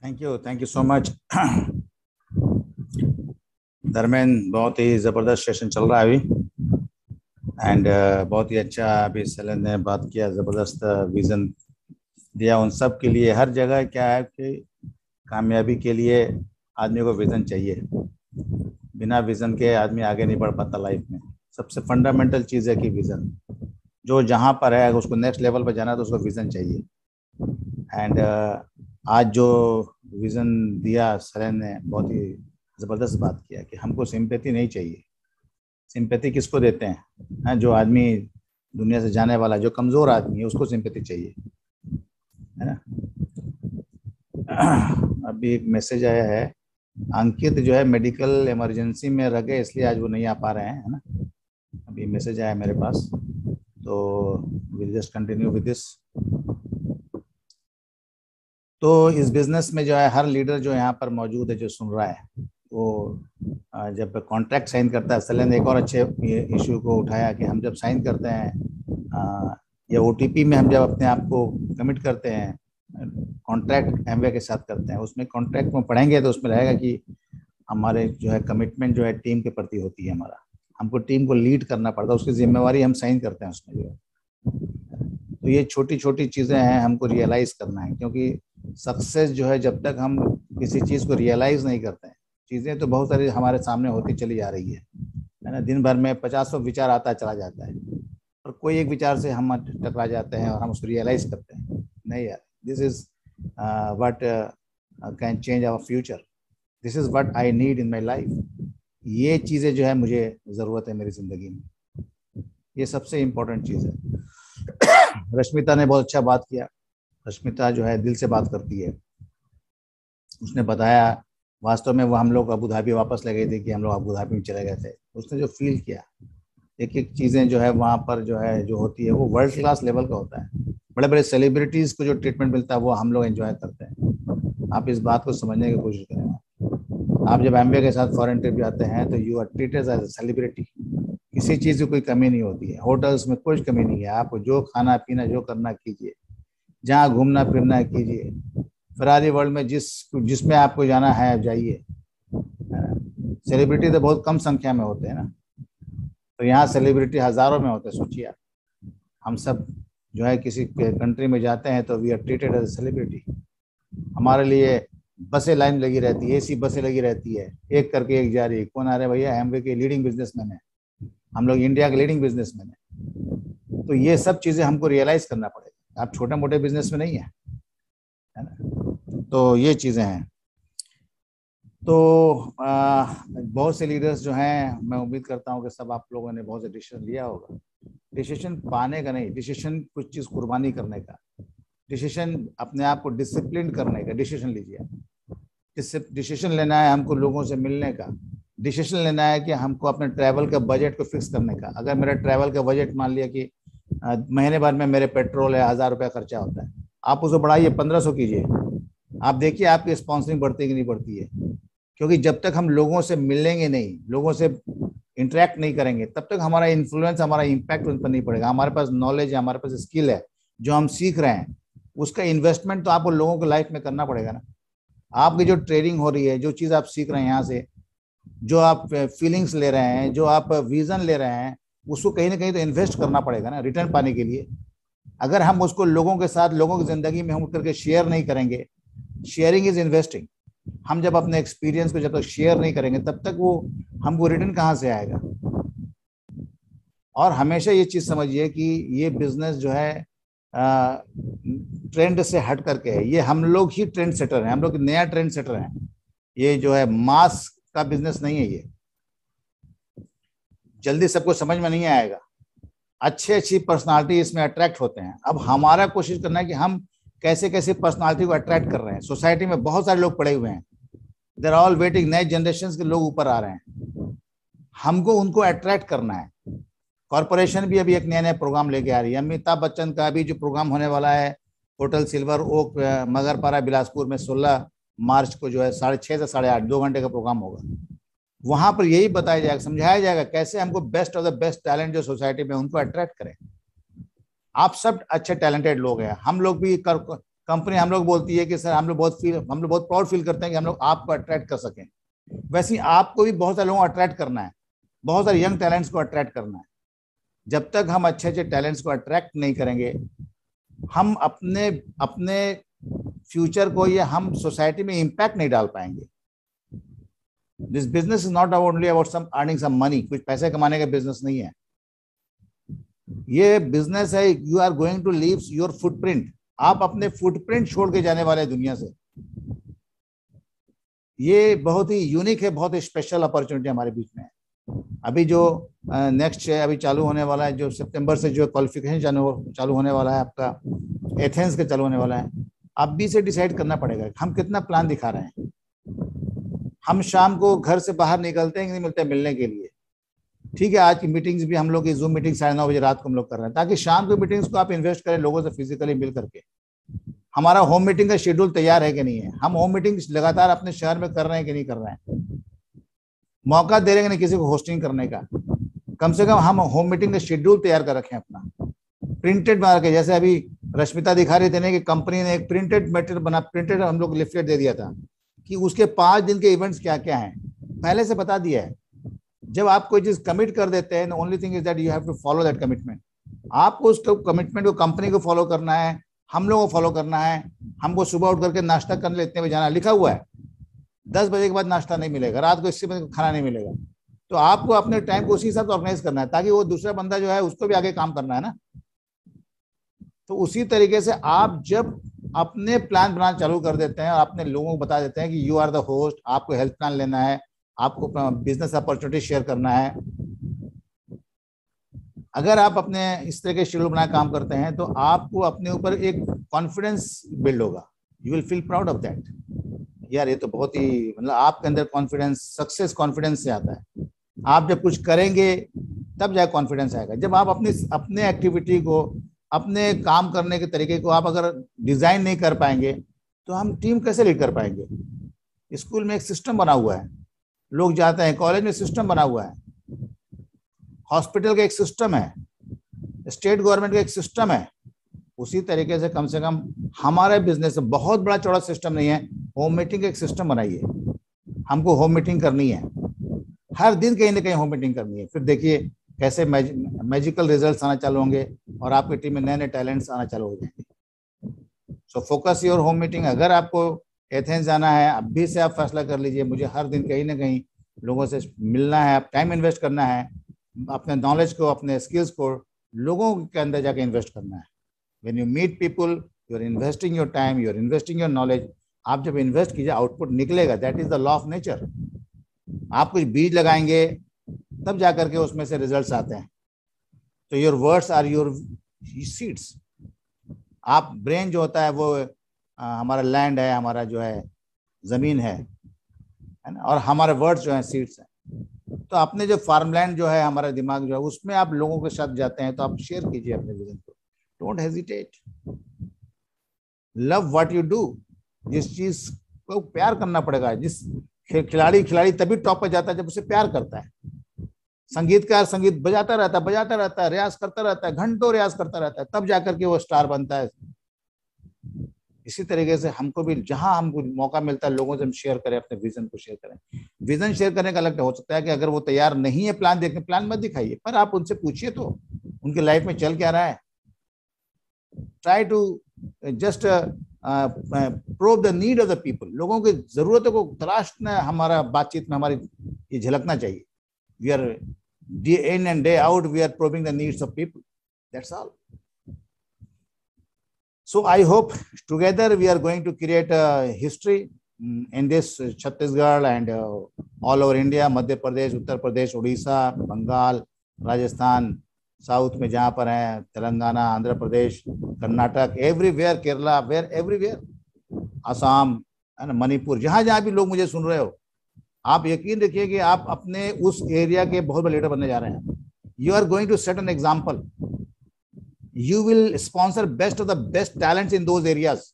Thank you so much. Dharmendra, बहुत ही ज़बरदस्त session चल रहा है अभी। एंड बहुत ही अच्छा अभी सैलन ने बात किया, ज़बरदस्त विज़न दिया उन सब के लिए। हर जगह क्या है कि कामयाबी के लिए आदमी को विज़न चाहिए। बिना विज़न के आदमी आगे नहीं बढ़ पाता लाइफ में। सबसे फंडामेंटल चीज़ है कि विज़न, जो जहाँ पर है अगर उसको नेक्स्ट लेवल पर जाना है तो उसको विज़न चाहिए। एंड आज जो विज़न दिया सैलन ने, बहुत ही ज़बरदस्त बात किया कि हमको सिंपैथी नहीं चाहिए। सिंपैथी किसको देते हैं? जो आदमी दुनिया से जाने वाला, जो कमज़ोर आदमी है, उसको सिंपैथी चाहिए, है ना। अभी एक मैसेज आया है, अंकित जो है मेडिकल इमरजेंसी में रह गए इसलिए आज वो नहीं आ पा रहे हैं, है ना। अभी मैसेज आया मेरे पास, तो will just continue with this. तो इस बिजनेस में जो है हर लीडर जो यहाँ पर मौजूद है, जो सुन रहा है, वो जब कॉन्ट्रैक्ट साइन करता है, सैलन ने एक और अच्छे इशू को उठाया कि हम जब साइन करते हैं या ओटीपी में हम जब अपने आप को कमिट करते हैं, कॉन्ट्रैक्ट एमवे के साथ करते हैं, उसमें कॉन्ट्रैक्ट में पढ़ेंगे तो उसमें रहेगा कि हमारे जो है कमिटमेंट जो है टीम के प्रति होती है। हमारा, हमको टीम को लीड करना पड़ता है, उसकी जिम्मेवारी हम साइन करते हैं उसमें जो है। तो ये छोटी छोटी चीज़ें हैं, हमको रियलाइज़ करना है, क्योंकि सक्सेस जो है जब तक हम किसी चीज़ को रियलाइज़ नहीं करते हैं, चीज़ें तो बहुत सारी हमारे सामने होती चली जा रही है ना। दिन भर में 50 विचार आता चला जाता है, और कोई एक विचार से हम टकरा जाते हैं और हम उसको रियलाइज़ करते हैं, नहीं यार, this is what can change our future, this is what I need in my life. ये चीज़ें जो है मुझे ज़रूरत है मेरी ज़िंदगी में, ये सबसे इम्पोर्टेंट चीज़ है। रश्मिता ने बहुत अच्छा बात किया। रश्मिता जो है दिल से बात करती है। उसने बताया वास्तव में वो हम लोग अबू धाबी वापस ले गए थे कि हम लोग अबू धाबी में चले गए थे। उसने जो फील किया, एक एक चीज़ें जो है वहाँ पर जो है जो होती है वो वर्ल्ड क्लास लेवल का होता है। बड़े बड़े सेलिब्रिटीज़ को जो ट्रीटमेंट मिलता है वो हम लोग एंजॉय करते हैं। आप इस बात को समझने की कोशिश करें। आप जब एमबीए के साथ फॉरेन ट्रिप जाते हैं तो you are treated as a celebrity. किसी चीज़ की कोई कमी नहीं होती है, होटल्स में कुछ कमी नहीं है। आपको जो खाना पीना जो करना कीजिए, जहाँ घूमना फिरना कीजिए, फरारी वर्ल्ड में जिसमें आपको जाना है आप जाइए। सेलिब्रिटी तो बहुत कम संख्या में होते हैं ना, तो यहाँ सेलिब्रिटी हज़ारों में होते हैं। सोचिए आप, हम सब जो है किसी कंट्री में जाते हैं तो we are treated as a celebrity. हमारे लिए बसें लाइन लगी रहती है, एसी बसें लगी रहती है, एक करके एक जा रही है। कौन आ रहे हैं भैया? एमवे के लीडिंग बिजनेसमैन है, हम लोग इंडिया के लीडिंग बिजनेसमैन है। तो ये सब चीज़ें हमको रियलाइज करना पड़ेगा। आप छोटे मोटे बिजनेस में नहीं है ना। तो ये चीज़ें हैं। तो बहुत से लीडर्स जो हैं, मैं उम्मीद करता हूँ कि सब आप लोगों ने बहुत से डिसीजन लिया होगा। डिसीजन पाने का नहीं, डिसीजन कुछ चीज़ कुर्बानी करने का, डिसीजन अपने आप को डिसिप्लिन करने का डिसीजन लीजिए। डिसीजन लेना है हमको लोगों से मिलने का, डिसीजन लेना है कि हमको अपने ट्रैवल का बजट को फिक्स करने का। अगर मेरा ट्रैवल का बजट मान लिया कि महीने भर में मेरे पेट्रोल है 1000 रुपया खर्चा होता है, आप उसे बढ़ाइए 1500 कीजिए। आप देखिए आपकी स्पॉन्सरिंग बढ़ती है कि नहीं बढ़ती है। क्योंकि जब तक हम लोगों से मिलेंगे नहीं, लोगों से इंटरेक्ट नहीं करेंगे, तब तक हमारा इन्फ्लुएंस, हमारा इम्पैक्ट उन पर नहीं पड़ेगा। हमारे पास नॉलेज है, हमारे पास स्किल है, जो हम सीख रहे हैं, उसका इन्वेस्टमेंट तो आपको लोगों की लाइफ में करना पड़ेगा ना। आपकी जो ट्रेनिंग हो रही है, जो चीज़ आप सीख रहे हैं यहाँ से, जो आप फीलिंग्स ले रहे हैं, जो आप विजन ले रहे हैं, उसको कहीं ना कहीं तो इन्वेस्ट करना पड़ेगा ना रिटर्न पाने के लिए। अगर हम उसको लोगों के साथ, लोगों की जिंदगी में हम करके शेयर नहीं करेंगे, शेयरिंग इज इन्वेस्टिंग। हम जब अपने एक्सपीरियंस को जब तक शेयर नहीं करेंगे तब तक वो हमको रिटर्न कहाँ से आएगा। और हमेशा ये चीज़ समझिए कि ये बिजनेस जो है ट्रेंड से हट करके है। ये हम लोग ही ट्रेंड सेटर हैं, हम लोग नया ट्रेंड सेटर हैं। ये जो है मास का बिजनेस नहीं है। ये जल्दी सबको समझ में नहीं आएगा। अच्छी अच्छी पर्सनालिटी इसमें अट्रैक्ट होते हैं। अब हमारा कोशिश करना है कि हम कैसे कैसे पर्सनालिटी को अट्रैक्ट कर रहे हैं। सोसाइटी में बहुत सारे लोग पड़े हुए हैं, देर ऑल वेटिंग, नए जनरेशन के लोग ऊपर आ रहे हैं, हमको उनको अट्रैक्ट करना है। कॉरपोरेशन भी अभी एक नया नया प्रोग्राम लेके आ रही है। अमिताभ बच्चन का अभी जो प्रोग्राम होने वाला है hotel silver oak Magarpara Bilaspur में 16 मार्च को, जो है 6:30 से 8:30 2 घंटे का प्रोग्राम होगा। वहां पर यही बताया जाएगा, समझाया जाएगा कैसे हमको best of the best talent जो सोसाइटी में उनको अट्रैक्ट करें। आप सब अच्छे टैलेंटेड लोग हैं, हम लोग भी कंपनी हम लोग बोलती है कि सर हम लोग बहुत प्राउड फील करते हैं कि हम लोग आपको अट्रैक्ट कर सकें। वैसे ही आपको भी बहुत सारे लोगों को अट्रैक्ट करना है, बहुत सारे यंग टैलेंट्स को अट्रैक्ट करना है। जब तक हम अच्छे अच्छे टैलेंट्स को अट्रैक्ट नहीं करेंगे, हम अपने अपने फ्यूचर को या हम सोसाइटी में इम्पैक्ट नहीं डाल पाएंगे। This business is not only about some earning some money, कुछ पैसे कमाने का बिजनेस नहीं है। ये बिजनेस है, you are going to leave your footprint, आप अपने फुटप्रिंट छोड़ के जाने वाले दुनिया से। ये बहुत ही यूनिक है, बहुत ही स्पेशल अपॉर्चुनिटी हमारे बीच में है। अभी जो नेक्स्ट है, अभी चालू होने वाला है, जो सितंबर से जो क्वालिफिकेशन चालू होने वाला है आपका, एथेंस के चालू होने वाला है। आप भी से डिसाइड करना पड़ेगा हम कितना प्लान दिखा रहे हैं। हम शाम को घर से बाहर निकलते हैं कि नहीं मिलते मिलने के लिए, ठीक है। आज की मीटिंग्स भी हम लोग की जूम मीटिंग 9:30 बजे रात को हम लोग कर रहे हैं, ताकि शाम की मीटिंग्स को आप इन्वेस्ट करें लोगों से फिजिकली मिल करके। हमारा होम मीटिंग का शेड्यूल तैयार है कि नहीं है, हम होम मीटिंग लगातार अपने शहर में कर रहे हैं कि नहीं कर रहे हैं, मौका दे रहे हैं नहीं किसी को होस्टिंग करने का। कम से कम हम होम मीटिंग का शेड्यूल तैयार कर रखें अपना, प्रिंटेड बना के। जैसे अभी रश्मिता दिखा रही थी ना कि कंपनी ने एक प्रिंटेड मटेरियल बना, प्रिंटेड हम लोग लिफलेट दे दिया था कि उसके 5 दिन के इवेंट्स क्या क्या हैं, पहले से बता दिया है। जब आप कोई चीज कमिट कर देते हैं, only thing is that you have to follow that commitment. आपको उस कमिटमेंट को, कंपनी को फॉलो करना है, हम लोगों को फॉलो करना है। हमको सुबह उठ करके नाश्ता करने इतने बजे जाना, लिखा हुआ है 10 बजे के बाद नाश्ता नहीं मिलेगा, रात को 80 बजे खाना नहीं मिलेगा। तो आपको अपने टाइम को उसी हिसाब से ऑर्गेनाइज करना है, ताकि वो दूसरा बंदा जो है उसको भी आगे काम करना है ना। तो उसी तरीके से आप जब अपने प्लान बनाना चालू कर देते हैं और अपने लोगों को बता देते हैं कि यू आर द होस्ट, आपको हेल्थ प्लान लेना है, आपको बिजनेस अपॉर्चुनिटी शेयर करना है, अगर आप अपने इस तरह के शेड्यूल बनाए काम करते हैं तो आपको अपने ऊपर एक कॉन्फिडेंस बिल्ड होगा। You will feel proud of that, यार ये तो बहुत ही, मतलब आपके अंदर कॉन्फिडेंस, सक्सेस कॉन्फिडेंस से आता है। आप जब कुछ करेंगे तब जाए कॉन्फिडेंस आएगा। जब आप अपने एक्टिविटी को, अपने काम करने के तरीके को आप अगर डिजाइन नहीं कर पाएंगे तो हम टीम कैसे लीड कर पाएंगे। स्कूल में एक सिस्टम बना हुआ है, लोग जाते हैं, कॉलेज में सिस्टम बना हुआ है, हॉस्पिटल का एक सिस्टम है, स्टेट गवर्नमेंट का एक सिस्टम है। उसी तरीके से कम हमारे बिजनेस में बहुत बड़ा चौड़ा सिस्टम नहीं है। होम मीटिंग का एक सिस्टम बनाइए, हमको होम मीटिंग करनी है, हर दिन कहीं ना कहीं होम मीटिंग करनी है। फिर देखिए कैसे मैजिकल रिजल्ट्स आना चालू होंगे और आपकी टीम में नए नए टैलेंट्स आना चालू हो जाएंगे। So focus your home meeting. अगर आपको एथेंस जाना है, अभी से आप फैसला कर लीजिए, मुझे हर दिन कहीं ना कहीं लोगों से मिलना है, आप टाइम इन्वेस्ट करना है, अपने नॉलेज को, अपने स्किल्स को लोगों के अंदर जाके इन्वेस्ट करना है। When you meet people, you are investing your time, you are investing your knowledge. आप जब इन्वेस्ट कीजिए, आउटपुट निकलेगा, that is the law of nature. आप कुछ बीज लगाएंगे तब जाकर के उसमें से रिजल्ट्स आते हैं। तो your words are your seeds. आप ब्रेन जो होता है वो हमारा लैंड है, हमारा जो है जमीन है ना, और हमारे वर्ड्स जो है सीड्स हैं। तो अपने जो फार्मलैंड जो है, हमारा दिमाग जो है, उसमें आप लोगों के साथ जाते हैं तो आप शेयर कीजिए अपने विजन को। Don't hesitate, love what you do. जिस चीज को प्यार करना पड़ेगा, जिस खिलाड़ी तभी टॉप पर जाता है जब उसे प्यार करता है। संगीतकार संगीत बजाता रहता है, रियाज करता रहता है, घंटों रियाज करता रहता है, तब जाकर के वो स्टार बनता है। इसी तरीके से हमको भी जहां हमको मौका मिलता है लोगों से हम शेयर करें, अपने विजन को शेयर करें। विजन शेयर करने का अलग हो सकता है कि अगर वो तैयार नहीं है प्लान देखने, प्लान मत दिखाइए, पर आप उनसे पूछिए तो उनके लाइफ में चल क्या रहा है। Try to just probe the need of the people. लोगों की जरूरतों को तलाशना हमारा बातचीत में, हमारी ये झलकना चाहिए। We are day in and day out, we are probing the needs of people. That's all. So I hope together we are going to create a history in this Chhattisgarh and all over India, Madhya Pradesh, Uttar Pradesh, Odisha, Bengal, Rajasthan, south में जहाँ पर है, Telangana, Andhra Pradesh, Karnataka, everywhere, Kerala, where everywhere, Assam, Manipur, जहाँ जहाँ भी लोग मुझे सुन रहे हो, आप यकीन रखिए कि आप अपने उस एरिया के बहुत बड़े लीडर बनने जा रहे हैं। You are going to set an example. You will sponsor best of the best talents in those areas.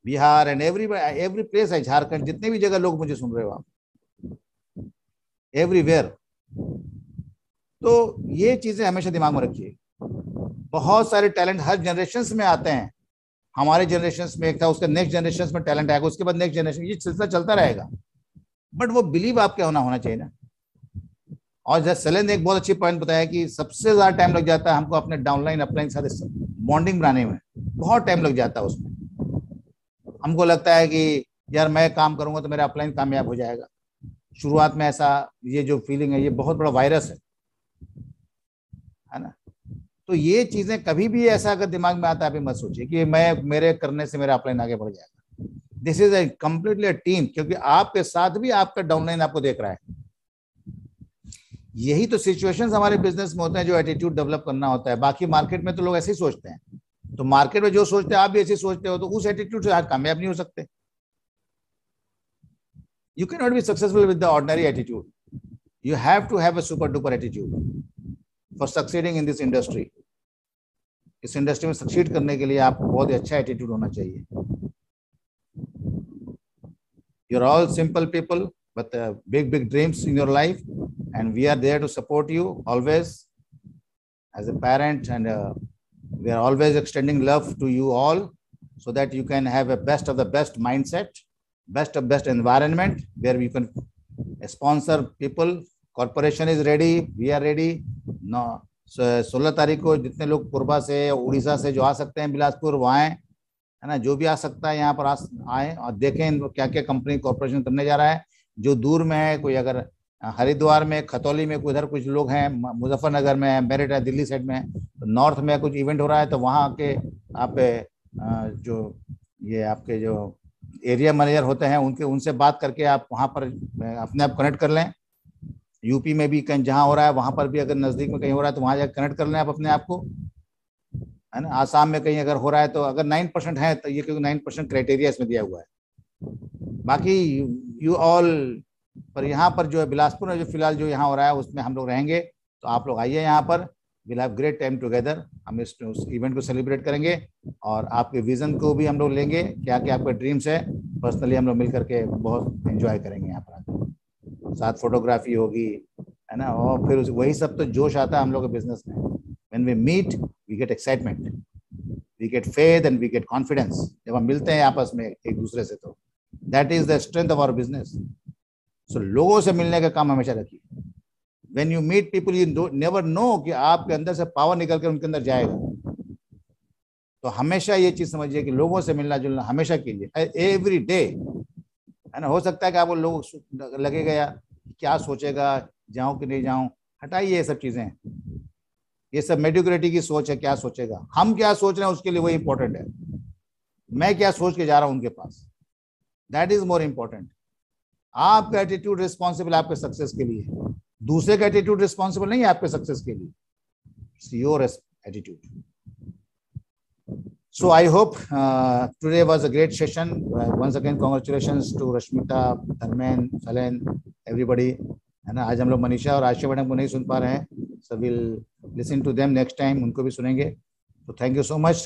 Bihar and every place है, झारखंड, जितने भी जगह लोग मुझे सुन रहे हो आप, एवरीवेयर। तो ये चीजें हमेशा दिमाग में रखिए। बहुत सारे टैलेंट हर जनरेशन में आते हैं, हमारे जनरेशन में एक था, उसके नेक्स्ट जनरेशन में टैलेंट आएगा, उसके बाद नेक्स्ट जनरेशन, ये सिलसिला चलता रहेगा। बट वो बिलीव आपके होना चाहिए ना। और जैसे सैलेन ने एक बहुत अच्छी पॉइंट बताया कि सबसे ज्यादा टाइम लग जाता है हमको अपने डाउनलाइन अपलाइन के साथ बॉन्डिंग बनाने में, बहुत टाइम लग जाता है उसमें। हमको लगता है कि यार मैं काम करूंगा तो मेरा अपलाइन कामयाब हो जाएगा। शुरुआत में ऐसा, ये जो फीलिंग है ये बहुत बड़ा वायरस है ना। तो ये चीजें कभी भी ऐसा अगर दिमाग में आता है, अभी मत सोचिए कि मैं मेरे करने से मेरा अपलाइन आगे बढ़ जाएगा। This is a completely team, क्योंकि आपके साथ भी आपका डाउनलाइन आपको देख रहा है। यही तो सिचुएशंस हमारे बिजनेस में होते हैं, जो एटीट्यूड डेवलप करना होता है। बाकी मार्केट में तो लोग ऐसे ही सोचते हैं, तो मार्केट में जो सोचते हैं आप भी ऐसे सोचते हो, तो उस एटीट्यूड से आप कामयाब नहीं हो सकते। You can not be successful with the ordinary attitude, you have to have a super duper attitude for succeeding in this industry. इस इंडस्ट्री में सक्सीड करने के लिए आपको बहुत ही अच्छा एटीट्यूड होना चाहिए। You are all simple people with big dreams in your life, and we are there to support you always as a parent, and we are always extending love to you all, so that you can have a best of the best mindset, best of best environment where we can sponsor people. Corporation is ready, we are ready. No, 16 तारीख को जितने लोग पूर्वा से उड़ीसा से जो आ सकते हैं बिलासपुर, वो आए, है ना। जो भी आ सकता है यहाँ पर आए और देखें क्या क्या कंपनी कॉर्पोरेशन करने जा रहा है। जो दूर में है, कोई अगर हरिद्वार में, खतौली में, उधर कुछ लोग हैं, मुजफ्फरनगर में है, मेरठ है, दिल्ली साइड में है, तो नॉर्थ में कुछ इवेंट हो रहा है, तो वहाँ के आप जो ये आपके जो एरिया मैनेजर होते हैं उनसे बात करके आप वहाँ पर अपने आप कनेक्ट कर लें। यूपी में भी कहीं जहाँ हो रहा है वहाँ पर भी अगर नज़दीक में कहीं हो रहा है तो वहाँ जाकर कनेक्ट कर लें आप अपने आप को, है ना। आसाम में कहीं अगर हो रहा है तो अगर 9% है तो ये, क्योंकि 9% क्राइटेरिया इसमें दिया हुआ है। बाकी यू ऑल, पर यहाँ पर जो है बिलासपुर में जो फिलहाल जो यहाँ हो रहा है उसमें हम लोग रहेंगे, तो आप लोग आइए यहाँ पर। Will have great time together. हम उस इवेंट को सेलिब्रेट करेंगे और आपके विजन को भी हम लोग लेंगे, क्या क्या आपके ड्रीम्स है, पर्सनली हम लोग मिल करके बहुत एंजॉय करेंगे यहाँ पर आकर। साथ फोटोग्राफी होगी, है ना। और फिर वही सब तो जोश आता है हम लोग के बिजनेस में। When we meet we get excitement, we get faith and we get confidence. जब हम मिलते हैं आपस में एक दूसरे से, तो that is the strength of our business. So लोगों से मिलने का काम हमेशा रखिए। When you meet people you never know कि आपके अंदर से पावर निकल कर उनके अंदर जाएगा। तो हमेशा ये चीज समझिए कि लोगों से मिलना जुलना हमेशा कीजिए, एवरी डे, है ना। हो सकता है कि आपको लोग लगेगा यार क्या सोचेगा, जाऊं कि नहीं जाऊं, हटाइए ये सब चीजें। ये सब मेडियोक्रिटी की सोच है, क्या सोचेगा। हम क्या सोच रहे हैं उसके लिए वही इंपॉर्टेंट है। मैं क्या सोच के जा रहा हूं उनके पास, दैट इज मोर इंपॉर्टेंट। आपका एटीट्यूड रिस्पॉन्सिबल आपके सक्सेस के लिए, दूसरे का एटीट्यूड रिस्पॉन्सिबल नहीं है आपके सक्सेस के लिए। It's your attitude. So I hope today was a great session. Once again, congratulations to Rashmita, Dharmen, Salen, everybody. है ना। आज हम लोग मनीषा और आशा मैडम को नहीं सुन पा रहे हैं, so we'll listen to them next time, उनको भी सुनेंगे। So thank you so much.